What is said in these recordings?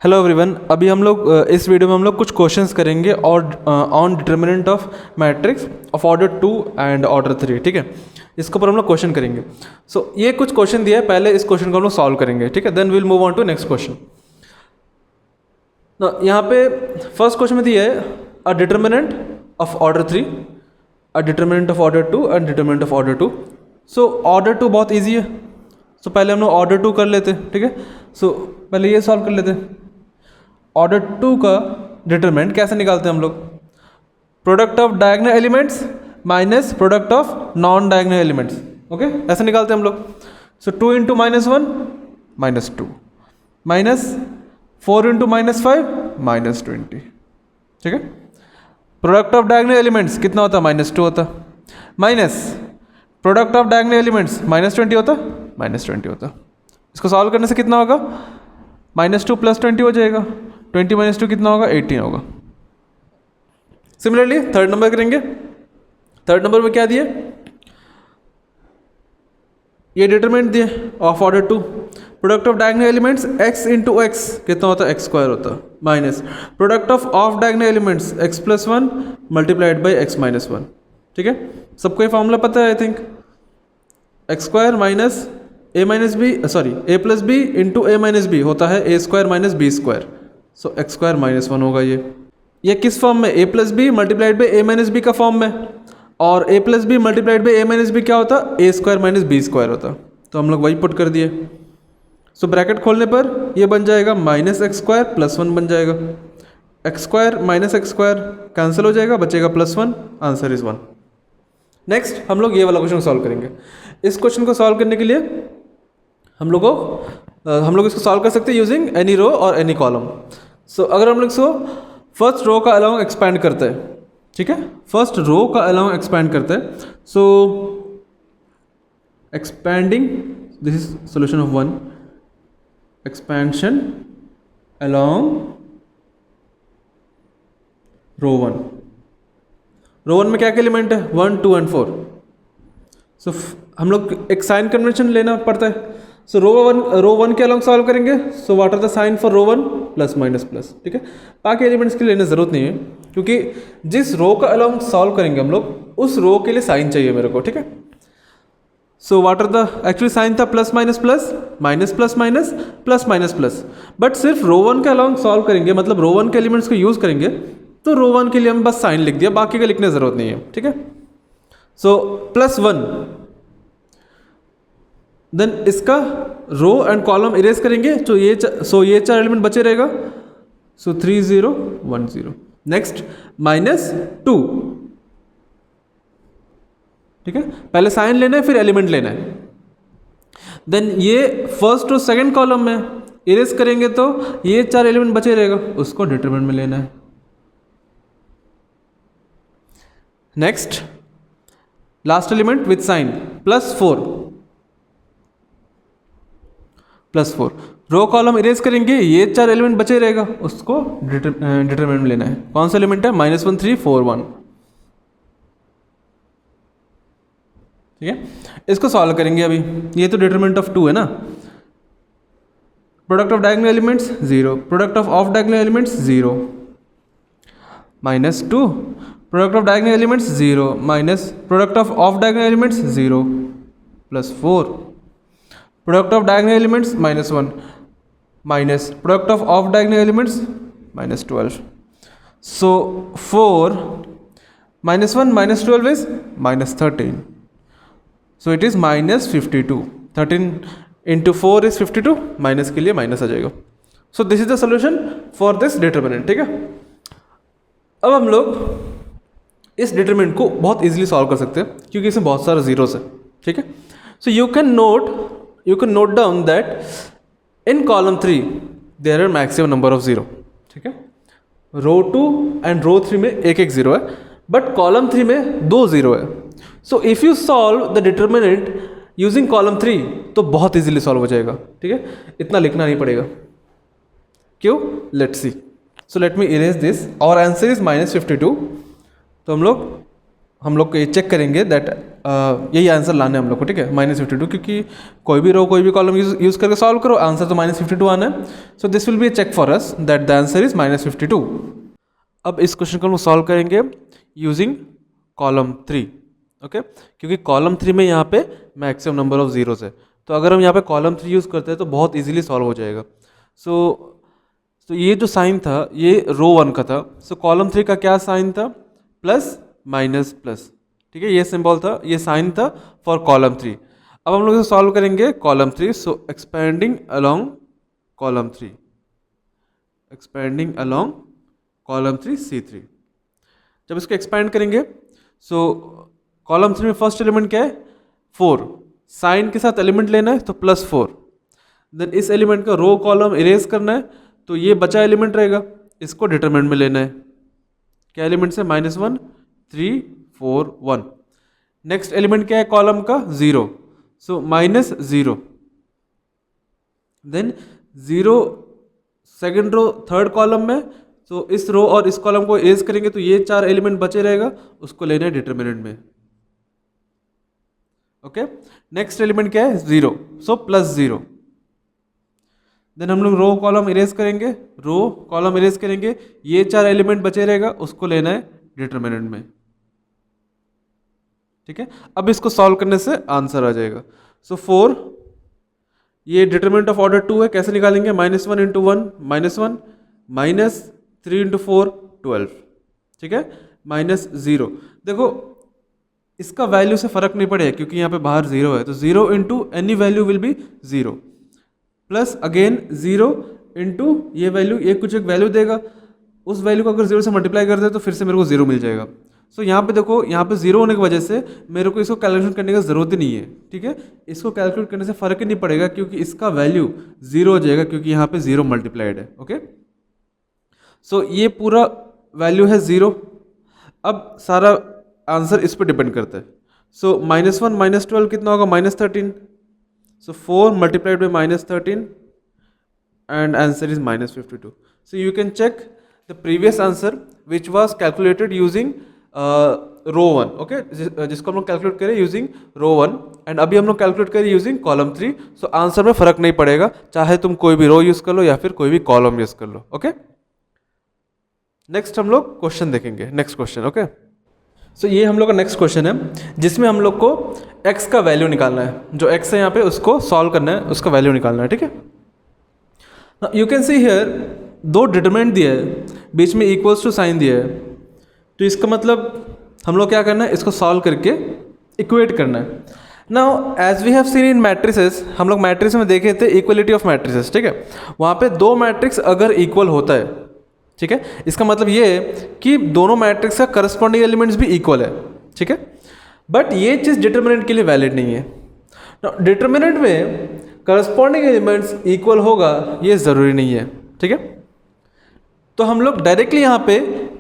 Hello everyone, अभी हम लोग इस वीडियो में हम लोग कुछ क्वेश्चंस करेंगे और on determinant of matrix of order 2 and order 3। ठीक है, इसके ऊपर हम लोग क्वेश्चन करेंगे। ये कुछ क्वेश्चन दिया है, पहले इस क्वेश्चन को हम लोग सॉल्व करेंगे। ठीक है, then will move on to next question. यहाँ पे फर्स्ट क्वेश्चन में दिया है a determinant of order 3, a determinant of order 2 and determinant of order 2। Order 2 बहुत ईजी है। पहले हम लोग ऑर्डर 2 कर लेते हैं। ठीक है, पहले ये सॉल्व कर लेते हैं। ऑर्डर 2 का डिटरमिनेंट कैसे निकालते हैं हम लोग? Product of diagonal elements minus product of non diagonal elements. Okay, ऐसे निकालते हैं हम लोग। 2 इंटू -1 -2 माइनस 4 इंटू -5 -20। ठीक है, प्रोडक्ट ऑफ डायगोनल एलिमेंट्स कितना होता है? -2 होता। Minus product of diagonal elements -20 होता, -20 होता। इसको सॉल्व करने से कितना होगा? -2 + 20 हो जाएगा। 20 - 2 कितना होगा? 18 होगा। सिमिलरली थर्ड नंबर करेंगे। थर्ड नंबर में क्या दिए? ये डिटरमिनेंट दिए of order 2। Product of diagonal elements x into x कितना होता है? x² होता। Minus product of diagonal elements x + 1 multiplied by x - 1। ठीक है, सबको ये फॉर्मूला पता है I think. x² minus a + b into a - b होता है a² - b²। x² - 1 होगा। ये किस फॉर्म में? a + b multiplied by a - b का फॉर्म में। और a + b multiplied by a - b क्या होता? a² - b² होता। तो हम लोग वही पुट कर दिए। ब्रैकेट खोलने पर ये बन जाएगा -x² + 1 बन जाएगा। x² - x² कैंसिल हो जाएगा, बचेगा +1। Answer is 1। नेक्स्ट हम लोग ये वाला क्वेश्चन सॉल्व करेंगे। इस क्वेश्चन को सॉल्व करने के लिए हम लोग इसको सॉल्व कर सकते हैं यूजिंग एनी रो और एनी कॉलम। अगर हम लोग इसको फर्स्ट रो का अलाउंग एक्सपैंड करते हैं, ठीक है, फर्स्ट रो का अलाउंग एक्सपैंड करते हैं। Expanding, this is solution of 1, expansion along row 1। Row 1 में क्या क्या एलिमेंट है? 1, 2 एंड 4। हम लोग एक साइन कन्वेंशन लेना पड़ता है। रो 1 के अलोंग सॉल्व करेंगे। What are the sign for row 1? Plus minus plus. ठीक है, बाकी एलिमेंट्स के लिए लेने ज़रूरत नहीं है, क्योंकि जिस रो का अलोंग सॉल्व करेंगे हम लोग उस रो के लिए साइन चाहिए मेरे को। ठीक है, what are the actually sign था plus minus plus, minus plus minus, plus minus plus. But सिर्फ रो 1 के अलोंग सॉल्व करेंगे, मतलब रो 1 के एलिमेंट्स को यूज़ करेंगे, तो रो 1 के लिए हम बस साइन लिख दिया, बाकी का लिखने ज़रूरत नहीं है। ठीक है, +1, देन इसका रो एंड कॉलम इरेज करेंगे, तो ये 4 एलिमेंट बचे रहेगा। 3 0 1 0। नेक्स्ट -2। ठीक है, पहले साइन लेना है फिर एलिमेंट लेना है। देन ये फर्स्ट और सेकंड कॉलम में इरेज करेंगे, तो ये 4 एलिमेंट बचे रहेगा, उसको डिटरमिनेंट में लेना है। Next last element with sign +4 +4। Row column erase करेंगे, ये 4 एलिमेंट बचे रहेगा, उसको डिटरमिनेंट में लेना है। कौन सा एलिमेंट है? -1 3 4 1। ठीक है, इसको सॉल्व करेंगे अभी। ये तो डिटरमिनेंट ऑफ 2 है ना। Product of diagonal elements 0, product of diagonal elements 0, -2 product of diagonal elements 0 minus product of diagonal elements 0 +4 product of diagonal elements -1 minus product of diagonal elements -12। 4 -1 -12 is -13। It is -52। 13 into 4 is 52, minus के लिए minus आ जाएगा। This is the solution for this determinant. ठीक है, अब हम लोग इस determinant को बहुत इजीली सॉल्व कर सकते हैं, क्योंकि इसमें बहुत सारे जीरोस है। ठीक है, you can note down that in column 3 there are maximum number of 0। ठीक है, रो 2 एंड रो 3 में एक 0 है, बट कॉलम 3 में 2 0 है। If you solve the determinant using column 3 तो बहुत इजीली सॉल्व हो जाएगा। ठीक है, इतना लिखना नहीं पड़ेगा। क्यों? Let's see. Let me erase this. और आंसर इज -52। तो हम लोग हम लोग ये चेक करेंगे दैट यही आंसर लाना है हम लोग को, ठीक है, -52, क्योंकि कोई भी रो कोई भी कॉलम यूज़ करके सॉल्व करो, आंसर तो -52 आना है. So this will be a check for us that the answer is -52. अब इस क्वेश्चन को हम सॉल्व करेंगे यूजिंग कॉलम 3, ओके, क्योंकि कॉलम 3 में यहाँ पे मैक्सिमम नंबर ऑफ जीरोस है. तो अगर हम यहाँ पे कॉलम 3 यूज़ करते हैं तो बहुत इजीली सॉल्व हो जाएगा. सो ये जो साइन था ये रो 1 का था. सो कॉलम 3 का क्या साइन था? प्लस माइनस प्लस, ठीक है, ये सिंबल था, ये साइन था फॉर कॉलम 3. अब हम लोग इसे सॉल्व करेंगे column 3. So expanding along column 3, expanding along column 3 C3. जब इसको एक्सपैंड करेंगे सो कॉलम 3 में फर्स्ट एलिमेंट क्या है? 4. साइन के साथ एलिमेंट लेना है तो +4. देन इस एलिमेंट का रो कॉलम इरेज करना है तो ये बचा एलिमेंट रहेगा, इसको डिटरमिनेंट में लेना है. क्या एलिमेंट है? -1 3 4 1. नेक्स्ट एलिमेंट क्या है कॉलम का? 0. So -0. Then 0 second row third column में. तो इस रो और इस कॉलम को इरेज करेंगे तो ये 4 एलिमेंट बचे रहेगा, उसको लेना है डिटरमिनेंट में. ओके, नेक्स्ट एलिमेंट क्या है? 0. सो +0. देन हम लोग रो कॉलम इरेज करेंगे, रो कॉलम इरेज करेंगे, ये 4 एलिमेंट बचे रहेगा, उसको लेना है डिटरमिनेंट में. ठीक है, अब इसको सॉल्व करने से आंसर आ जाएगा. सो 4, ये डिटरमिनेंट ऑफ ऑर्डर 2 है, कैसे निकालेंगे? -1 × 1 -1 -3 × 4 12. ठीक है, -0. देखो इसका वैल्यू से फर्क नहीं पड़ेगा क्योंकि यहाँ पे बाहर 0 है, तो 0 × any value will be 0 plus again 0 × ये वैल्यू, ये कुछ एक वैल्यू देगा, उस वैल्यू को अगर 0 से मल्टीप्लाई कर दे तो फिर से मेरे को 0 मिल जाएगा. सो यहाँ पे देखो, यहाँ पे 0 होने की वजह से मेरे को इसको कैलकुलेट करने की ज़रूरत ही नहीं है. ठीक है, इसको कैलकुलेट करने से फ़र्क ही नहीं पड़ेगा क्योंकि इसका वैल्यू 0 हो जाएगा क्योंकि यहाँ पे 0 मल्टीप्लाइड है. ओके, सो ये पूरा वैल्यू है 0. अब सारा आंसर इस पर डिपेंड करता है. सो -1 -12 कितना होगा? -13. सो 4 multiplied by -13 and answer is -52. So you can check the previous answer which was calculated using row 1. okay, जिसको हम लोग कैलकुलेट करें यूजिंग रो 1 एंड अभी हम लोग कैलकुलेट करें यूजिंग कॉलम 3. सो आंसर में फ़र्क नहीं पड़ेगा, चाहे तुम कोई भी रो यूज़ कर लो या फिर कोई भी कॉलम यूज़ कर लो. ओके, नेक्स्ट हम लोग क्वेश्चन देखेंगे. Next question. ओके, सो ये हम लोग का नेक्स्ट क्वेश्चन है जिसमें हम लोग को x का वैल्यू निकालना है. जो x है यहाँ पे उसको सॉल्व करना है, उसका वैल्यू निकालना है. ठीक है, you can see here 2 determinant दिया है, बीच में इक्वल्स टू साइन दिया है. तो इसका मतलब हम लोग क्या करना है, इसको सॉल्व करके इक्वेट करना है. Now as we have seen in matrices, हम लोग मैट्रिक्स में देखे थे इक्वलिटी ऑफ मैट्रिसेस. ठीक है, वहाँ पे 2 मैट्रिक्स अगर इक्वल होता है, ठीक है, इसका मतलब ये है कि दोनों मैट्रिक्स का करस्पॉन्डिंग एलिमेंट्स भी इक्वल है. ठीक है, बट ये चीज़ डिटरमिनेंट के लिए वैलिड नहीं है. डिटरमिनेंट में करस्पॉन्डिंग एलिमेंट्स इक्वल होगा ये ज़रूरी नहीं है. ठीक है, तो हम लोग डायरेक्टली यहाँ पे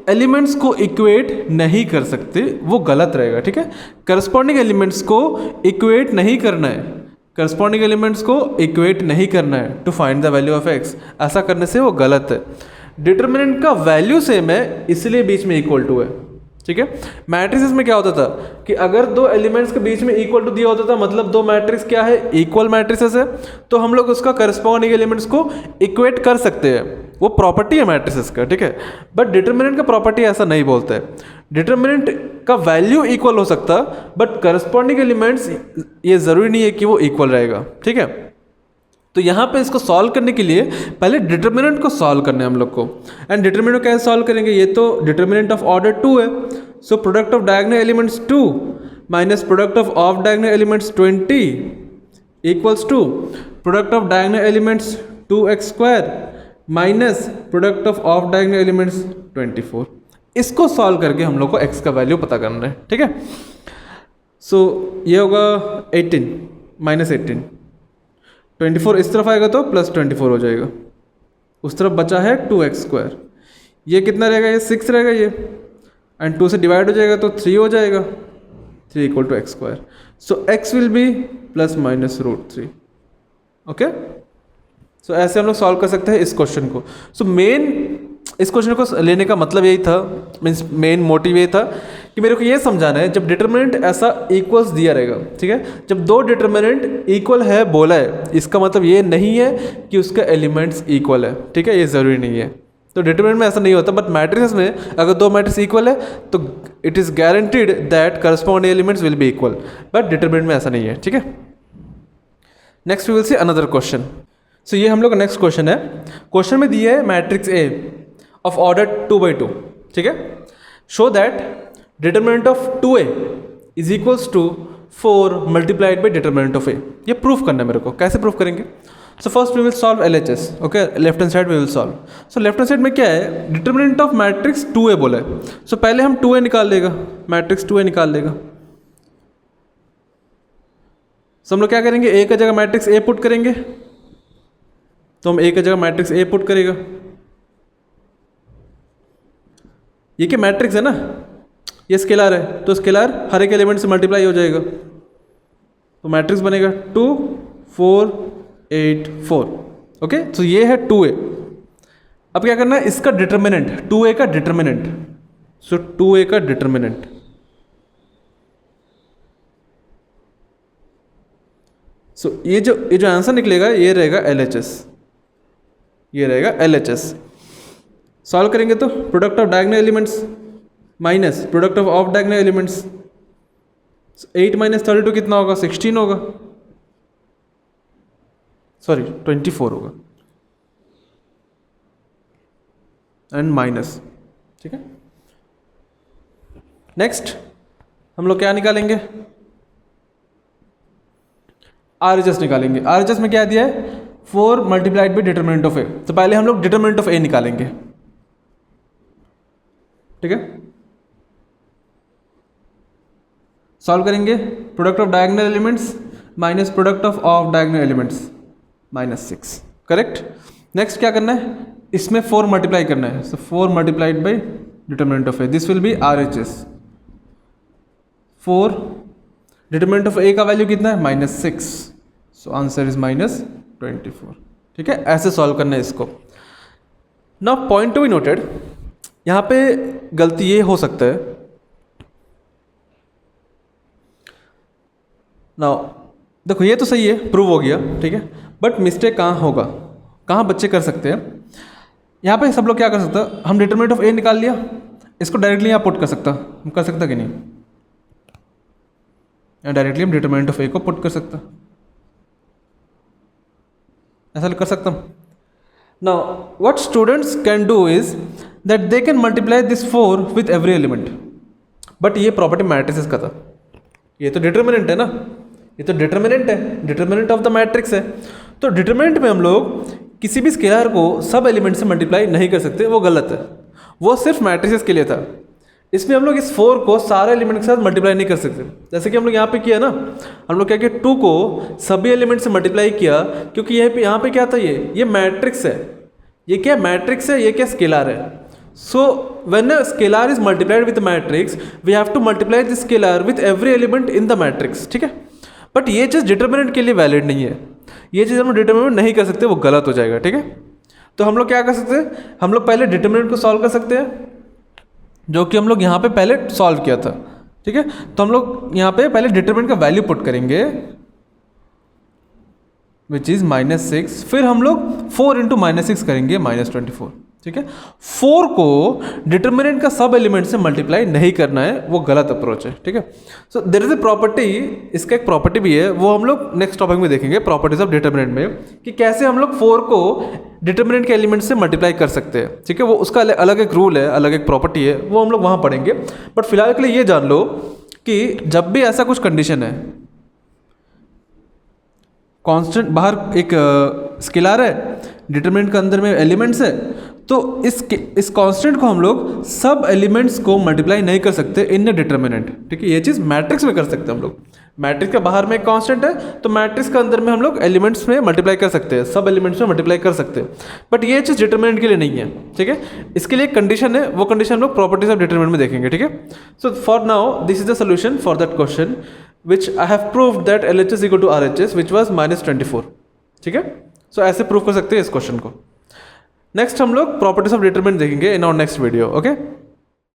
एलिमेंट्स को इक्वेट नहीं कर सकते, वो गलत रहेगा. ठीक है, करस्पॉन्डिंग एलिमेंट्स को इक्वेट नहीं करना है, करस्पॉन्डिंग एलिमेंट्स को इक्वेट नहीं करना है to find the value of x. ऐसा करने से वो गलत है. डिटरमिनेंट का वैल्यू सेम है इसलिए बीच में इक्वल टू है. ठीक है, मैट्रिसेस में क्या होता था कि अगर 2 एलिमेंट्स के बीच में इक्वल टू दिया होता था, मतलब 2 मैट्रिक्स क्या है, इक्वल मैट्रिसेस है, तो हम लोग उसका करस्पॉन्डिंग एलिमेंट्स को इक्वेट कर सकते हैं, वो प्रॉपर्टी है मैट्रिसेस का. ठीक है, बट डिटरमिनेंट का प्रॉपर्टी ऐसा नहीं बोलता है. डिटरमिनेंट का वैल्यू इक्वल हो सकता, बट करस्पॉन्डिंग एलिमेंट्स ये ज़रूरी नहीं है कि वो इक्वल रहेगा. ठीक है, तो यहाँ पे इसको सॉल्व करने के लिए पहले डिटरमिनेंट को सॉल्व करना है हम लोग को. एंड डिटरमिनेंट को कैसे सॉल्व करेंगे? ये तो डिटरमिनेंट ऑफ ऑर्डर 2 है. So product of diagonal elements 2 minus product of diagonal elements 20 equals to product of diagonal elements 2x² minus product of diagonal elements 24. इसको सॉल्व करके हम लोग को x का वैल्यू पता करना है. ठीक है, सो ये होगा 18 -18, 24 इस तरफ आएगा तो +24 हो जाएगा, उस तरफ बचा है 2x². ये कितना रहेगा? ये 6 रहेगा ये, एंड 2 से डिवाइड हो जाएगा तो 3 हो जाएगा, 3 = x². So x will be ±√3. Okay, so ऐसे हम लोग सॉल्व कर सकते हैं इस क्वेश्चन को. सो मेन इस क्वेश्चन को लेने का मतलब यही था, मीन्स मेन मोटिव ये था कि मेरे को ये समझाना है जब डिटर्मिनेंट ऐसा इक्वल्स दिया रहेगा, ठीक है, जब दो डिटर्मिनेंट इक्वल है बोला है, इसका मतलब ये नहीं है कि उसका एलिमेंट्स इक्वल है, ठीक है, ये ज़रूरी नहीं है। तो डिटर्मिनेंट में ऐसा नहीं होता, बट मैट्रिक्स में अगर दो मैट्रिक्स इक्वल है तो it is guaranteed that corresponding elements will be equal, but determinant में ऐसा नहीं है, ठीक है। Next we will see another question. So ये हम लोग का नेक्स्ट क्वेश्चन है। क्वेश्चन में दिया है मैट्रिक्स ए ऑफ ऑर्डर 2/2, ठीक है, show that determinant of 2a is equals to 4 multiplied by determinant of a। ये प्रूफ करना है मेरे को, कैसे प्रूफ करेंगे? So first we will solve LHS, okay, left hand side we will solve. So left hand side में क्या है, डिटर्मिनेंट ऑफ मैट्रिक्स 2a बोला है, सो पहले हम 2a निकाल लेगा, मैट्रिक्स 2a निकाल लेगा। सो हम लोग क्या करेंगे, a का जगह मैट्रिक्स a पुट करेंगे, तो हम a का जगह मैट्रिक्स a पुट करेगा। ये क्या मैट्रिक्स है ना, ये स्केलर है, तो स्केलर हर एक एलिमेंट से मल्टीप्लाई हो जाएगा, तो मैट्रिक्स बनेगा 2 4 8 4, ओके। तो ये है 2a। अब क्या करना है, इसका डिटर्मिनेंट 2a का डिटर्मिनेंट, सो 2a का डिटर्मिनेंट, सो ये जो आंसर निकलेगा ये रहेगा LHS, ये रहेगा LHS। सॉल्व करेंगे तो product of diagonal elements minus product of diagonal elements, 8 minus 32 कितना होगा, 16 होगा, सॉरी 24 होगा, एंड माइनस, ठीक है। नेक्स्ट हम लोग क्या निकालेंगे, RHS निकालेंगे। RHS में क्या दिया है, 4 multiplied by determinant of a, तो पहले हम लोग डिटर्मिनेंट ऑफ a निकालेंगे, ठीक है। सॉल्व करेंगे, product of diagonal elements minus product of diagonal elements -6, correct. Next क्या करना है, इसमें 4 मल्टीप्लाई करना है, सो 4 multiplied by determinant of a, this will B RHS। 4 determinant of a का वैल्यू कितना है, -6, सो आंसर इज -24, ठीक है। ऐसे सॉल्व करना है इसको। Now point to be noted, यहाँ पे गलती ये हो सकता है, नाउ देखो ये तो सही है, प्रूव हो गया, ठीक है, बट मिस्टेक कहाँ होगा, कहाँ बच्चे कर सकते हैं। यहाँ पे सब लोग क्या कर सकते हैं, हम डिटर्मिनेंट ऑफ a निकाल लिया, इसको डायरेक्टली यहाँ पुट कर सकता, हम कर सकता कि नहीं, डायरेक्टली हम डिटर्मिनेंट ऑफ a को पुट कर सकता, ऐसा कर सकता हूँ। Now what students can do is that they can multiply this 4 with every element, but ये प्रॉपर्टी मैट्रिक्स का था, ये तो डिटर्मिनेंट है ना, ये तो डिटर्मिनेंट है, डिटर्मिनेंट ऑफ द मैट्रिक्स है, तो डिटर्मिनेंट में हम लोग किसी भी स्केलर को सब एलिमेंट से मल्टीप्लाई नहीं कर सकते, वो गलत है, वो सिर्फ मैट्रिक्स के लिए था। इसमें हम लोग इस 4 को सारे एलिमेंट के साथ मल्टीप्लाई नहीं कर सकते, जैसे कि हम लोग यहाँ पे किया ना, हम लोग क्या किया, 2 को सभी एलिमेंट से मल्टीप्लाई किया, क्योंकि यहाँ पे क्या था, ये मैट्रिक्स है, ये क्या मैट्रिक्स है, ये क्या स्केलर है। So when a scalar is multiplied with matrix we have to multiply this scalar with every element in the matrix, ठीक है। बट ये चीज़ डिटर्मिनेंट के लिए वैलिड नहीं है, ये चीज़ हम डिटर्मिनेंट नहीं कर सकते, वो गलत हो जाएगा, ठीक है। तो हम लोग क्या कर सकते हैं, हम लोग पहले डिटर्मिनेंट को सॉल्व कर सकते हैं, जो कि हम लोग यहाँ पे पहले सॉल्व किया था, ठीक है। तो हम लोग यहाँ पे पहले डिटर्मिनेंट का वैल्यू पुट करेंगे विच इज़ -6, फिर हम लोग 4 इंटू -6 करेंगे -24, ठीक है। 4 को डिटर्मिनेंट का सब एलिमेंट से मल्टीप्लाई नहीं करना है, वो गलत अप्रोच है, ठीक है। So there is a property, इसका एक प्रॉपर्टी भी है, वो हम लोग नेक्स्ट टॉपिक में देखेंगे, प्रॉपर्टीज ऑफ डिटर्मिनेंट में, कि कैसे हम लोग 4 को डिटर्मिनेंट के एलिमेंट से मल्टीप्लाई कर सकते हैं, ठीक है। वो उसका अलग एक रूल है, अलग एक प्रॉपर्टी है, वो हम लोग वहाँ पढ़ेंगे। बट फिलहाल के लिए ये जान लो कि जब भी ऐसा कुछ कंडीशन है, कांस्टेंट बाहर एक स्केलर है, डिटरमिनेंट के अंदर में एलिमेंट्स है, तो इस कांस्टेंट को हम लोग सब एलिमेंट्स को मल्टीप्लाई नहीं कर सकते इन डिटरमिनेंट, ठीक है। ये चीज़ मैट्रिक्स में कर सकते हैं हम लोग, मैट्रिक्स के बाहर में एक कांस्टेंट है, तो मैट्रिक्स के अंदर में हम लोग एलिमेंट्स में मल्टीप्लाई कर सकते हैं, सब एलिमेंट्स में मल्टीप्लाई कर सकते हैं, बट ये चीज़ डिटरमिनेंट के लिए नहीं है, ठीक है। इसके लिए एक कंडीशन है, वो कंडीशन हम लोग प्रॉपर्टीज ऑफ डिटरमिनेंट में देखेंगे, ठीक है। So for now this is the solution for that question which I have proved that LHS equal to RHS which was -24, ठीक है। सो ऐसे प्रूव कर सकते हैं इस क्वेश्चन को। नेक्स्ट हम लोग प्रॉपर्टीज ऑफ डिटरमिनेंट देखेंगे in our next video, okay.